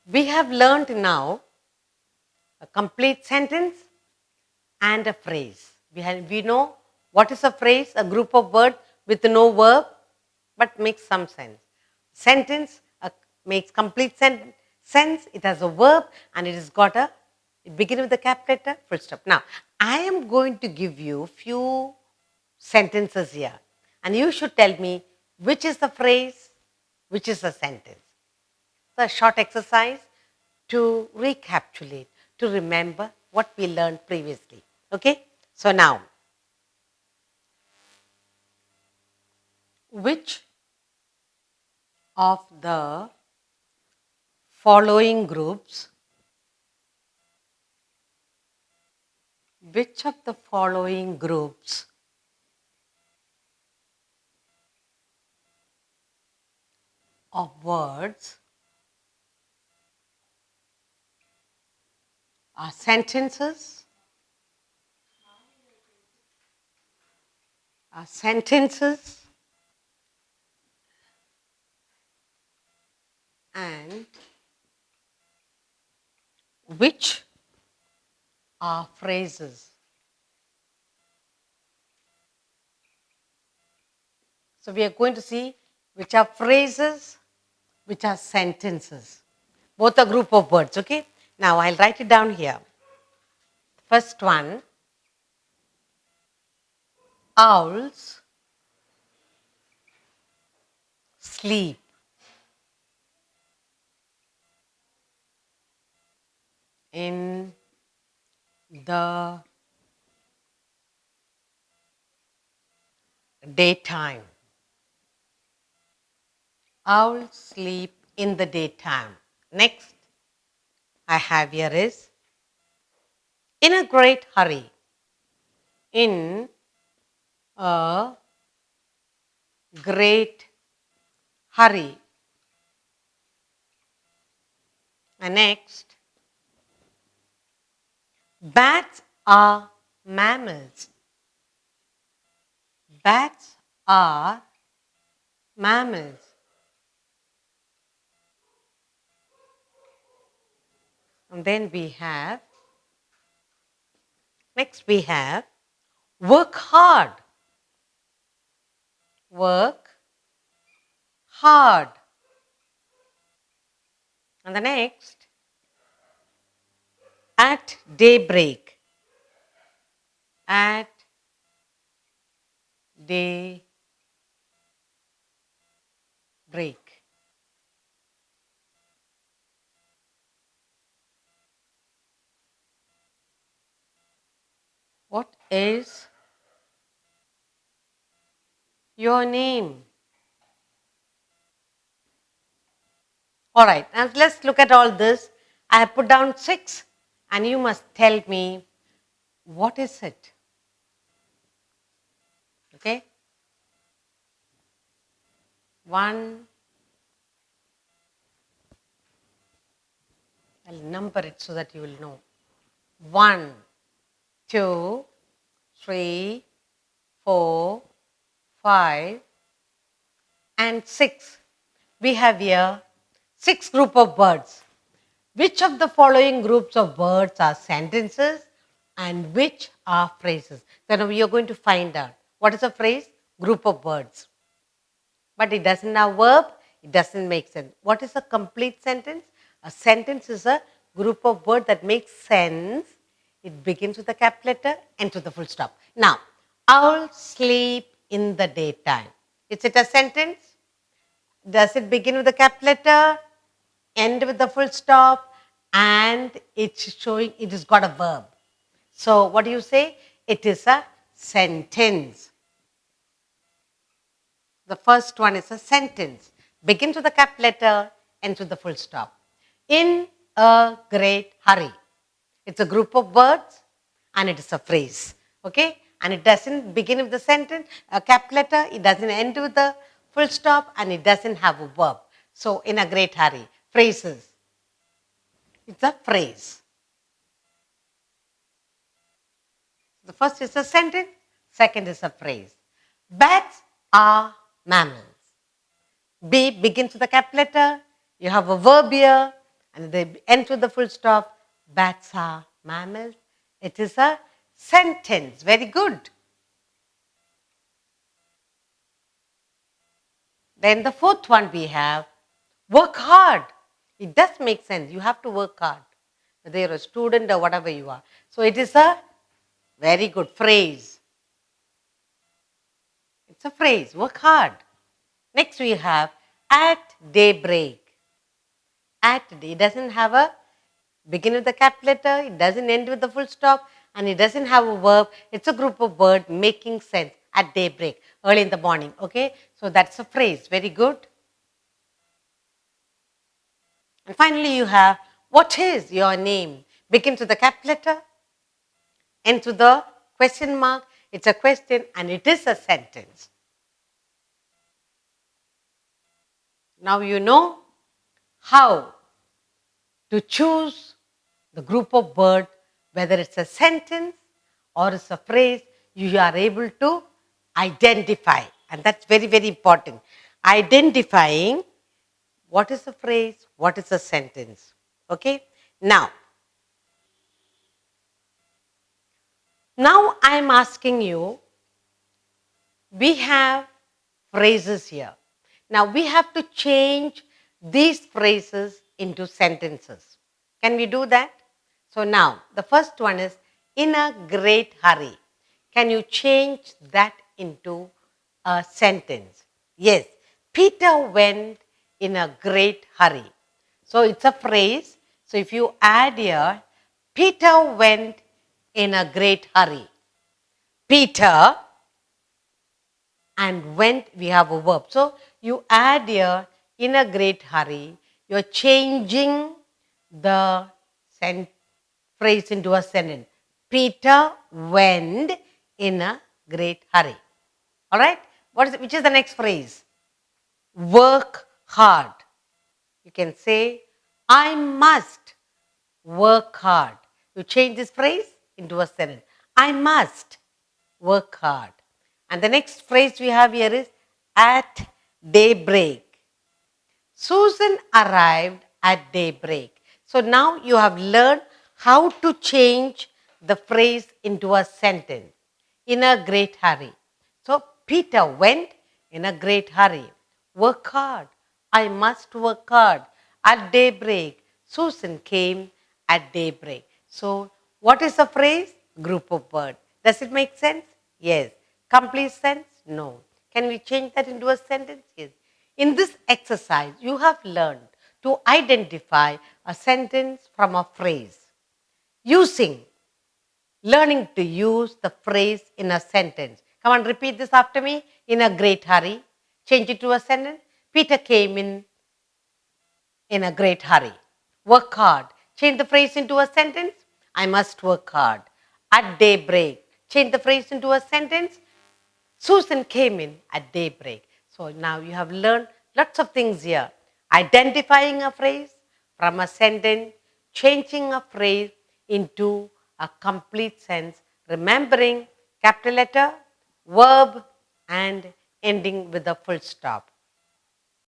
We have learned now a complete sentence and a phrase. We know what is a phrase, a group of words with no verb but makes some sense. Sentence makes complete sense, it has a verb and it begins with the cap letter, full stop. Now, I am going to give you few sentences here and you should tell me which is the phrase, which is the sentence. It's a short exercise to recapitulate, to remember what we learned previously. Okay? So now, which of the following groups, which of the following groups of words are sentences, and which are phrases? So we are going to see which are phrases, which are sentences. Both a group of words, okay? Now I'll write it down here. First one, owls sleep in the daytime. Owls sleep in the daytime. Next I have here is in a great hurry. In a great hurry. And next, bats are mammals. Bats are mammals. And then next we have work hard. Work hard. And the next, at daybreak. At daybreak. What is your name? All right, now let's look at all this. I have put down 6 and you must tell me what is it? Okay? 1, I'll number it so that you will know. 1, 2, 3, 4, 5, and 6. We have here 6 group of words. Which of the following groups of words are sentences and which are phrases? Then we are going to find out. What is a phrase? Group of words. But it doesn't have verb, it doesn't make sense. What is a complete sentence? A sentence is a group of words that makes sense. It begins with a cap letter, ends with a full stop. Now, owls sleep in the daytime. Is it a sentence? Does it begin with a cap letter, end with the full stop, and it's showing it has got a verb? So what do you say? It is a sentence. The first one is a sentence. Begins with a cap letter, ends with the full stop. In a great hurry. It's a group of words and it is a phrase. Okay? And it doesn't begin with the sentence, a cap letter, it doesn't end with the full stop, and it doesn't have a verb. So, in a great hurry. Phrases. It's a phrase. The first is a sentence, second is a phrase. Bats are mammals. B begins with a cap letter, you have a verb here, and they end with the full stop. Bats are mammals. It is a sentence. Very good. Then the fourth one we have, work hard. It does make sense. You have to work hard, whether you're a student or whatever you are. So it is a very good phrase. It's a phrase, work hard. Next we have at daybreak. At day, it doesn't have a begin with the capital letter, it doesn't end with the full stop, and it doesn't have a verb. It's a group of words making sense at daybreak, early in the morning. Okay, so that's a phrase. Very good. And finally, you have what is your name? Begins with the capital letter, ends with the question mark. It's a question and it is a sentence. Now you know how to choose the group of words, whether it's a sentence or it's a phrase, you are able to identify. And that's very, very important. Identifying what is a phrase, what is a sentence. Okay? Now I'm asking you, we have phrases here. Now we have to change these phrases into sentences. Can we do that? So now the first one is in a great hurry. Can you change that into a sentence? Yes. Peter went in a great hurry. So it's a phrase. So if you add here, Peter went in a great hurry. Peter and went, we have a verb. So you add here in a great hurry. You're changing the phrase into a sentence. Peter went in a great hurry. All right? Which is the next phrase? Work hard. You can say, I must work hard. You change this phrase into a sentence. I must work hard. And the next phrase we have here is at daybreak. Susan arrived at daybreak. So now you have learned how to change the phrase into a sentence. In a great hurry. So Peter went in a great hurry. Work hard. I must work hard. At daybreak. Susan came at daybreak. So what is the phrase? Group of words. Does it make sense? Yes. Complete sense? No. Can we change that into a sentence? Yes. In this exercise, you have learned to identify a sentence from a phrase. Learning to use the phrase in a sentence. Come on, repeat this after me. In a great hurry. Change it to a sentence. Peter came in a great hurry. Work hard. Change the phrase into a sentence. I must work hard. At daybreak. Change the phrase into a sentence. Susan came in at daybreak. So now you have learned lots of things here. Identifying a phrase from a sentence, changing a phrase into a complete sense, remembering capital letter, verb, and ending with a full stop.